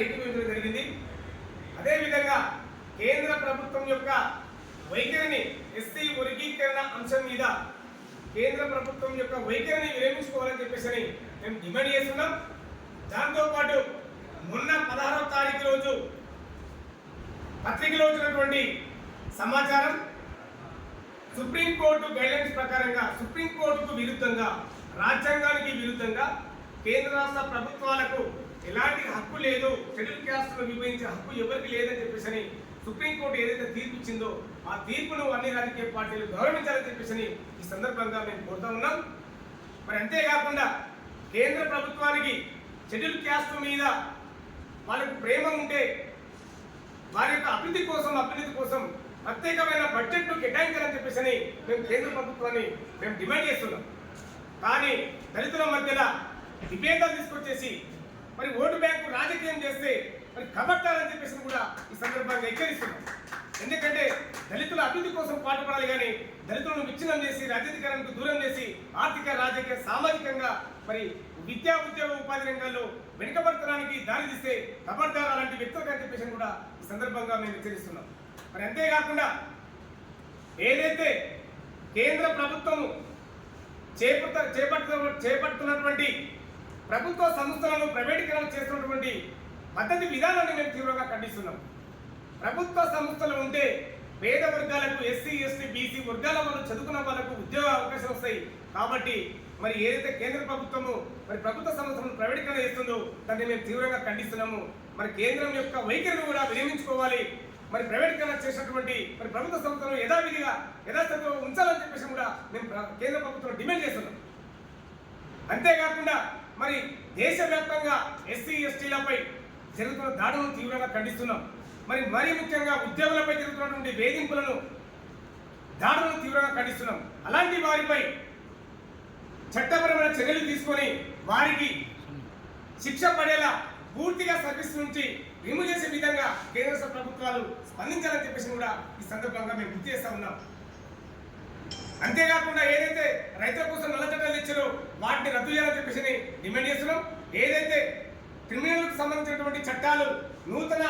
ఏకీభవించడం జరిగింది. అదేవిధంగా కేంద్ర ప్రభుత్వం యొక్క వైఖరిని ఎస్సీ వర్గీకరణ అంశం మీద కేంద్ర ప్రభుత్వం యొక్క వైఖరిని విరమించుకోవాలని చెప్పేసి మేము డిమాండ్ చేస్తున్నాం. దాంతోపాటు మొన్న 16వ తారీఖు రోజు పత్రికలో వచ్చినటువంటి సమాచారం సుప్రీంకోర్టు గైడ్లైన్స్ ప్రకారంగా సుప్రీంకోర్టుకు విరుద్ధంగా రాజ్యాంగానికి విరుద్ధంగా కేంద్ర రాష్ట్ర ప్రభుత్వాలకు ఎలాంటి హక్కు లేదు, షెడ్యూల్ క్యాస్ట్ను విభజించే హక్కు ఎవరికి లేదని చెప్పేసి సుప్రీంకోర్టు ఏదైతే తీర్పు ఇచ్చిందో ఆ తీర్పును అన్ని రాజకీయ పార్టీలు గౌరవించాలని చెప్పేసి ఈ సందర్భంగా మేము కోరుతా ఉన్నాం. మరి అంతేకాకుండా కేంద్ర ప్రభుత్వానికి షెడ్యూల్ క్యాస్ట్ మీద వాళ్ళకు ప్రేమ ఉంటే వారి యొక్క అభివృద్ధి కోసం ప్రత్యేకమైన బడ్జెట్ను కేటాయించాలని చెప్పేసి మేము కేంద్ర ప్రభుత్వాన్ని మేము డిమాండ్ చేస్తున్నాం. కానీ దళితుల మధ్యలో విభేదాలు తీసుకొచ్చేసి మరి ఓటు బ్యాంకు రాజకీయం చేస్తే మరి కబట్టాలని చెప్పేసి కూడా ఈ సందర్భంగా హెచ్చరిస్తున్నాం. ఎందుకంటే దళితుల అభివృద్ధి కోసం పాటుపడాలి కానీ దళితులను విచ్ఛిన్నం చేసి రాజకీయానికి దూరం చేసి ఆర్థిక రాజకీయ సామాజికంగా మరి విద్యా ఉద్యోగ ఉపాధి రంగాల్లో వెనుకబడతనానికి దారి తీస్తే కబడ్దారు అలాంటి వ్యక్తులకు అని చెప్పేసి కూడా ఈ సందర్భంగా మేము హెచ్చరిస్తున్నాం. మరి అంతేకాకుండా ఏదైతే కేంద్ర ప్రభుత్వము చేపడుతున్నటువంటి ప్రభుత్వ సంస్థలను ప్రైవేటీకరణ చేస్తున్నటువంటి పద్ధతి విధానాన్ని మేము తీవ్రంగా ఖండిస్తున్నాం. ప్రభుత్వ సంస్థలు ఉంటే పేద వర్గాలకు ఎస్సీ ఎస్టీ బీసీ వర్గాల వాళ్ళు చదువుకున్న వాళ్ళకు ఉద్యోగ అవకాశాలు వస్తాయి. కాబట్టి మరి ఏదైతే కేంద్ర ప్రభుత్వము మరి ప్రభుత్వ సంస్థలను ప్రైవేటీకరణ చేస్తుందో దాన్ని మేము తీవ్రంగా ఖండిస్తున్నాము. మరి కేంద్రం యొక్క వైఖరిని కూడా విరమించుకోవాలి. మరి ప్రైవేటీకరణ చేసినటువంటి మరి ప్రభుత్వ సంస్థలను యథాస్థితిలో ఉంచాలని చెప్పేసి కూడా మేము కేంద్ర ప్రభుత్వం డిమాండ్ చేస్తున్నాం. అంతేకాకుండా మరి దేశవ్యాప్తంగా ఎస్సీ ఎస్టీలపై జరుగుతున్న దాడులను తీవ్రంగా ఖండిస్తున్నాం. మరీ ముఖ్యంగా ఉద్యోగులపై జరుగుతున్నటువంటి వేధింపులను దాడులను తీవ్రంగా ఖండిస్తున్నాం. అలాంటి వారిపై చట్టపరమైన చర్యలు తీసుకొని వారికి శిక్ష పడేలా పూర్తిగా సర్వీస్ నుంచి రిమూవ్ చేసే విధంగా కేంద్ర ప్రభుత్వాలు స్పందించాలని చెప్పేసి కూడా ఈ సందర్భంగా మేము గుర్తు చేస్తా ఉన్నాం. అంతేకాకుండా ఏదైతే రైతుల కోసం నల్ల చట్టాలు ఇచ్చారో వాటిని రద్దు చేయాలని చెప్పేసి డిమాండ్ చేస్తున్నాం. ఏదైతే క్రిమినల్కు సంబంధించినటువంటి చట్టాలు నూతన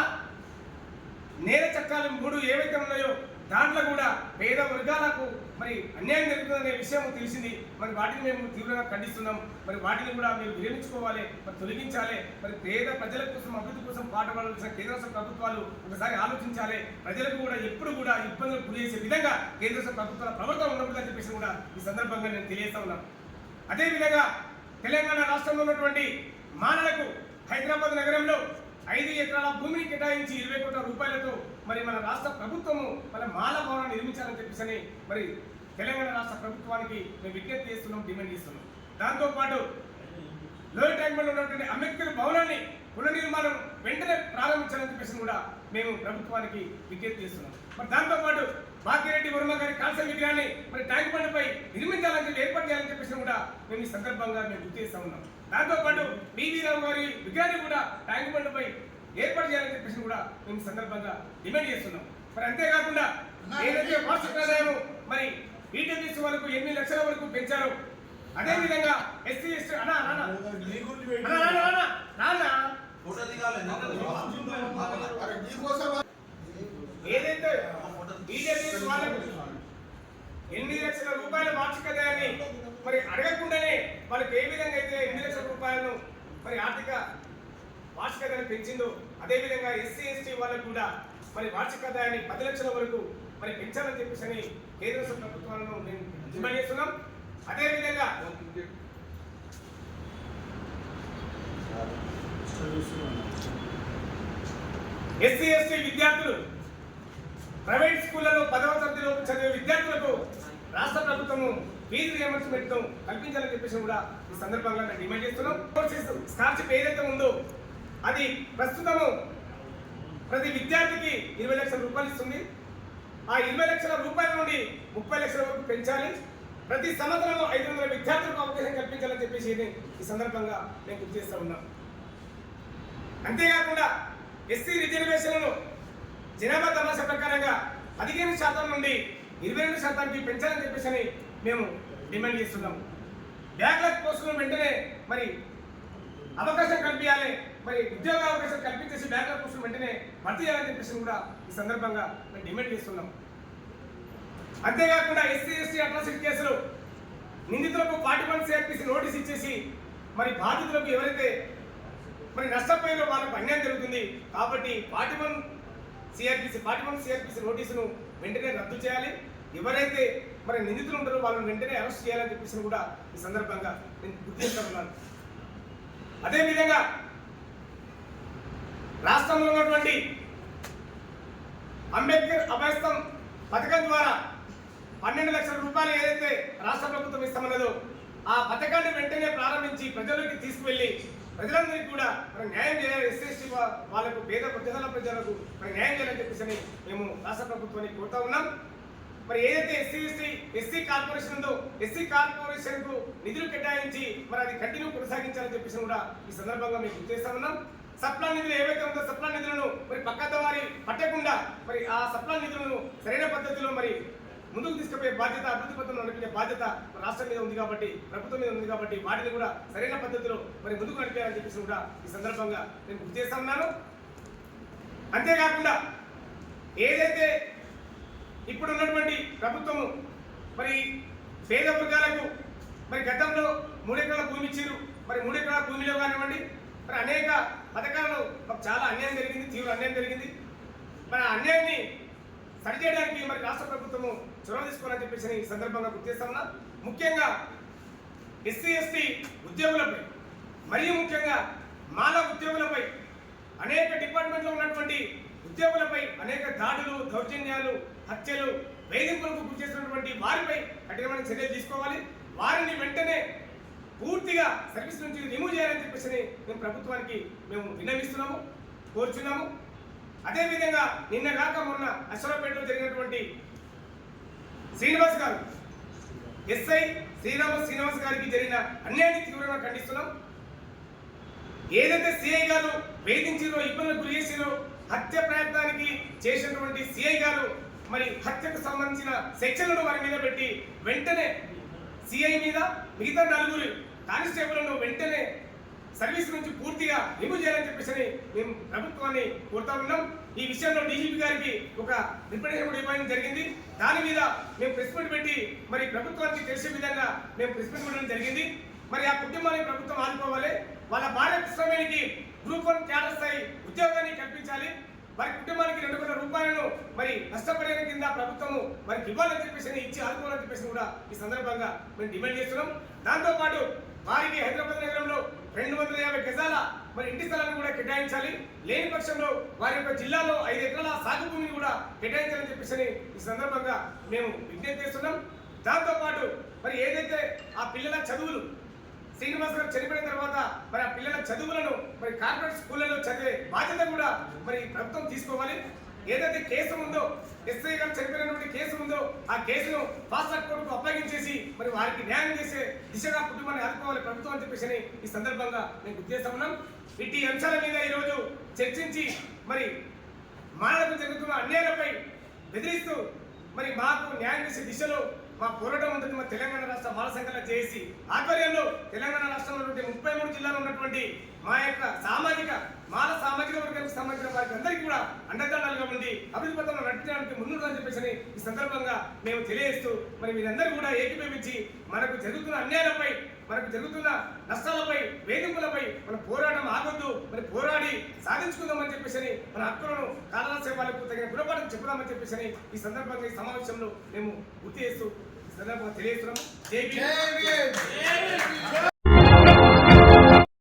నేర చట్టాలు 3 ఏవైతే ఉన్నాయో దాంట్లో కూడా పేద వర్గాలకు మరి అన్యాయం జరుగుతుందనే విషయం తెలిసింది. మరి వాటిని మేము తీవ్రంగా ఖండిస్తున్నాం. మరి వాటిని కూడా మీరు విరమించుకోవాలి, మరి తొలగించాలి. మరి పేద ప్రజల కోసం అభివృద్ధి కోసం పాటుపడాల్సిన కేంద్ర రాష్ట్ర ప్రభుత్వాలు ఒకసారి ఆలోచించాలి. ప్రజలకు కూడా ఎప్పుడు కూడా ఇబ్బందులు గురి చేసే విధంగా కేంద్ర రాష్ట్ర ప్రభుత్వాల ప్రవర్తన ఉండకూడదని చెప్పేసి కూడా ఈ సందర్భంగా నేను తెలియజేస్తా ఉన్నాను. అదేవిధంగా తెలంగాణ రాష్ట్రంలో ఉన్నటువంటి మానలకు హైదరాబాద్ నగరంలో 5 ఎకరాల భూమిని కేటాయించి 20 కోట్ల రూపాయలతో మరి మన రాష్ట్ర ప్రభుత్వము మన మాల భవనాన్ని నిర్మించాలని చెప్పేసి మరి తెలంగాణ రాష్ట్ర ప్రభుత్వానికి మేము విజ్ఞప్తి చేస్తున్నాం, డిమాండ్ చేస్తున్నాం. దాంతోపాటు లోయర్ ట్యాంక్మెంట్లో ఉన్నటువంటి అంబేద్కర్ భవనాన్ని పునర్నిర్మాణం వెంటనే ప్రారంభించాలని చెప్పేసి కూడా మేము ప్రభుత్వానికి విజ్ఞప్తి చేస్తున్నాం. మరి దాంతోపాటు భాగ్యరెడ్డి వర్మ గారి కాల్స విగ్రహాన్ని మరి ట్యాంక్ బండ్పై నిర్మించాలని చెప్పి ఏర్పాటు చేయాలని చెప్పేసి కూడా మేము ఈ సందర్భంగా మేము గుర్తు చేస్తా ఉన్నాం. దాంతోపాటు పివి రావు గారి విగ్రహాన్ని కూడా ట్యాంక్ బండ్పై ఏర్పాటు చేయాలని చెప్పేసి కూడా మేము ఈ సందర్భంగా డిమాండ్ చేస్తున్నాం. మరి అంతేకాకుండా ఏదైతే వార్షిక ఆదాయం మరి ఈటీఎస్ వరకు 8 లక్షల వరకు పెంచారో అదేవిధంగా ఎస్సీ ఎస్టీ ఏదైతే ఈటీఎస్ వాళ్ళకు 8 లక్షల రూపాయల వార్షిక ఆదాయాన్ని మరి అడగకుండానే వాళ్ళకి ఏ విధంగా అయితే 8 లక్షల రూపాయలను మరి ఆర్థిక వార్షిక ఆదాయాన్ని పెంచిందో అదేవిధంగా ఎస్సీ ఎస్టీ వాళ్ళకు కూడా మరి వార్షిక ఆదాయాన్ని 10 లక్షల వరకు మరి పెంచాలని చెప్పేసి కేంద్ర ప్రభుత్వాలను మేము డిమాండ్ చేస్తున్నాం. అదేవిధంగా ఎస్సీ ఎస్టీ విద్యార్థులు ప్రైవేట్ స్కూళ్లలో 10వ తరగతిలో చదివే విద్యార్థులకు రాష్ట్ర ప్రభుత్వము ఫీజు రియంబర్స్మెంట్ కల్పించాలని చెప్పేసి కూడా ఈ సందర్భంగా మేము డిమాండ్ చేస్తున్నాం. స్కాలర్షిప్ ఏదైతే ఉందో అది ప్రస్తుతము ప్రతి విద్యార్థికి 20 లక్షల రూపాయలు ఇస్తుంది. ఆ 20 లక్షల రూపాయల నుండి 30 లక్షల వరకు పెంచాలి. ప్రతి సంవత్సరం 500 విద్యార్థులకు అవకాశం కల్పించాలని చెప్పేసి ఈ సందర్భంగా మేము గుర్తు చేస్తూ ఉన్నాం. అంతేకాకుండా ఎస్సీ రిజర్వేషన్లను జనాభా తమాషా ప్రకారంగా 15% నుండి 22% పెంచాలని చెప్పేసి మేము డిమాండ్ చేస్తున్నాము. బ్యాక్లాగ్ పోస్టులను వెంటనే మరి అవకాశం కల్పించాలి. మరి ఉద్యోగ అవకాశాలు కల్పించేసి బ్యాక్లాగ్ పోస్టులు వెంటనే భర్తీ చేయాలని చెప్పేసి కూడా ఈ సందర్భంగా మేము డిమాండ్ చేస్తున్నాం. అంతేకాకుండా ఎస్సీ ఎస్టీ అట్రాసిటీ కేసులు నిందితులకు 41 సిఆర్పిసి నోటీస్ ఇచ్చేసి మరి బాధితులకు ఎవరైతే మరి నష్టపోయారో వాళ్ళకు అన్యాయం జరుగుతుంది కాబట్టి 41 సిఆర్పిసి నోటీసును వెంటనే రద్దు చేయాలి. ఎవరైతే మరి నిందితులు ఉంటారో వాళ్ళని వెంటనే అరెస్ట్ చేయాలని చెప్పేసి కూడా ఈ సందర్భంగా నేను గుర్తిస్తున్నాను. అదేవిధంగా రాష్ట్రంలో ఉన్నటువంటి అంబేద్కర్ అభయస్థం పథకం ద్వారా 12 లక్షల రూపాయలు ఏదైతే రాష్ట్ర ప్రభుత్వం ఇస్తామన్నదో ఆ పథకాన్ని వెంటనే ప్రారంభించి ప్రజలకు తీసుకువెళ్ళి ప్రజలందరికీ కూడా మరి న్యాయం చేయాలి. ఎస్సీ వాళ్ళకు పేద ప్రజలకు మరి న్యాయం చేయాలని చెప్పేసి మేము రాష్ట్ర ప్రభుత్వాన్ని కోరుతా ఉన్నాం. మరి ఏదైతే ఎస్సీ కార్పొరేషన్ ఉందో ఎస్సీ కార్పొరేషన్ కు నిధులు కేటాయించి మరి అది కంటిన్యూ కొనసాగించాలని చెప్పేసి కూడా ఈ సందర్భంగా మేము గుర్తు చేస్తా ఉన్నాం. సప్లా నిధులు ఏవైతే ఉందో సప్లా నిధులను మరి పక్కదారి పట్టకుండా మరి ఆ సప్లా నిధులను సరైన పద్ధతిలో మరి ముందుకు తీసుకుపోయే బాధ్యత అభివృద్ధి పథకంలో నడిపే బాధ్యత రాష్ట్రం మీద ఉంది కాబట్టి ప్రభుత్వం మీద ఉంది కాబట్టి వాటిని కూడా సరైన పద్ధతిలో మరి ముందుకు నడిపేయాలని చెప్పేసి కూడా ఈ సందర్భంగా నేను గుర్తు చేస్తా ఉన్నాను. అంతేకాకుండా ఏదైతే ఇప్పుడు ఉన్నటువంటి ప్రభుత్వము మరి పేద వర్గాలకు మరి గతంలో 3 ఎకరాల భూమి ఇచ్చారు. మరి 3 ఎకరాల భూమిలో కానివ్వండి మరి అనేక పథకాలలో చాలా అన్యాయం జరిగింది, తీవ్ర అన్యాయం జరిగింది. మరి ఆ అన్యాయాన్ని సరిచేయడానికి మరి రాష్ట్ర ప్రభుత్వము చొరవ తీసుకోవాలని చెప్పేసి ఈ సందర్భంగా గుర్తు చేస్తామన్నా. ముఖ్యంగా ఎస్సీ ఎస్టీ ఉద్యోగులపై మరియు ముఖ్యంగా మాల ఉద్యోగులపై అనేక డిపార్ట్మెంట్లో ఉన్నటువంటి ఉద్యోగులపై అనేక దాడులు, దౌర్జన్యాలు, హత్యలు, వేధింపులకు గురి చేసినటువంటి వారిపై కఠినమైన చర్యలు తీసుకోవాలి. వారిని వెంటనే పూర్తిగా సర్వీస్ నుంచి రిమూవ్ చేయాలని చెప్పేసి మేము ప్రభుత్వానికి మేము విన్నవిస్తున్నాము, కోరుచున్నాము. అదేవిధంగా నిన్న కాక మొన్న అశ్వరావుపేటలో జరిగినటువంటి శ్రీనివాస్ గారు ఎస్ఐ శ్రీనివాస్ గారికి జరిగిన అన్యాయాన్ని తీవ్రంగా ఖండిస్తున్నాం. ఏదైతే సిఐ గారు వేధించిరో, ఇబ్బందులకు గురి చేసిరో, హత్య ప్రయత్నానికి చేసినటువంటి సిఐ గారు మరి హత్యకు సంబంధించిన సెక్షన్లను వారి మీద పెట్టి వెంటనే సిఐ మీద మిగతా 4 కానిస్టేబుల్ను వెంటనే సర్వీస్ నుంచి పూర్తిగా రిమూవ్ చేయాలని చెప్పేసి మేము ప్రభుత్వాన్ని కోరుతా ఉన్నాం. ఈ విషయంలో డీజీపీ గారికి ఒక రిప్రజెంటేషన్ కూడా ఇవ్వడం జరిగింది. దాని మీద మేము ప్రెస్ మీట్ పెట్టి మరి ప్రభుత్వానికి తెలిసే విధంగా మేము ప్రెస్ మీట్ పెట్టడం జరిగింది. మరి ఆ కుటుంబాన్ని ప్రభుత్వం ఆదుకోవాలి. వాళ్ళ భార్య కృష్ణవేణికి గ్రూప్ 1 క్యాడర్ స్థాయి ఉద్యోగాన్ని కల్పించాలి. వారి కుటుంబానికి 2 కోట్ల రూపాయలను మరి నష్టపరిహారం కింద ప్రభుత్వము వారికి ఇవ్వాలని చెప్పేసి ఇచ్చి ఆదుకోవాలని చెప్పేసి కూడా ఈ సందర్భంగా మేము డిమాండ్ చేస్తున్నాం. దాంతోపాటు వారికి హైదరాబాద్ నగరంలో 250 గజాల మరి ఇంటి స్థలాన్ని కూడా కేటాయించాలి. లేని పక్షంలో వారి యొక్క జిల్లాలో 5 ఎకరాల సాగు భూమిని కూడా కేటాయించాలని చెప్పేసి ఈ సందర్భంగా మేము విజ్ఞప్తి చేస్తున్నాం. దాంతోపాటు మరి ఏదైతే ఆ పిల్లల చదువులు శ్రీనివాస్ గారు చనిపోయిన తర్వాత మరి ఆ పిల్లల చదువులను మరి కార్పొరేట్ స్కూళ్లలో చదివే బాధ్యత కూడా మరి ప్రభుత్వం తీసుకోవాలి. ఏదైతే కేసు ఉందో ఎస్ఐ గారు చనిపోయినటువంటి కేసు ఉందో ఆ కేసును ఫాస్ట్ ట్రాక్ కోర్టుకు అప్పగించేసి మరి వారికి న్యాయం చేసే దిశగా కుటుంబాన్ని ఆదుకోవాలి ప్రభుత్వం అని చెప్పేసి ఈ సందర్భంగా మేము గుర్తు చేస్తా ఉన్నాం. ఇట్టి అంశాల మీద ఈరోజు చర్చించి మరి మానవులకు జరుగుతున్న అన్యాయాలపై బెదిరిస్తూ మరి మాకు న్యాయం చేసే దిశలో మా పోరాటం ఉంటుంది. మా తెలంగాణ రాష్ట్ర మాల సంఘాల చేసి ఆధ్వర్యంలో తెలంగాణ రాష్ట్రంలో 33 జిల్లాలో ఉన్నటువంటి మా యొక్క మాల సామాజిక వర్గానికి సంబంధించిన వారికి అందరికీ కూడా అండదండలుగా ఉండి అభివృద్ధి పథంలో నడిపించడానికి ముందుంటుందని చెప్పేసి ఈ సందర్భంగా మేము తెలియజేస్తూ మరి మీరందరూ కూడా ఏకీభవించి మనకు జరుగుతున్న అన్యాయాలపై, మనకు జరుగుతున్న నష్టాలపై, వేధింపులపై మన పోరాటం ఆగొద్దు, మరి పోరాడి సాధించుకుందామని చెప్పేసి మన హక్కులను కాలరాసే వాళ్ళకు తగిన గుణపాఠం చెప్పుదామని చెప్పేసి ఈ సందర్భంగా ఈ సమావేశంలో మేము గుర్తు చేస్తూ ఈ సందర్భంగా తెలియజేస్తున్నాము.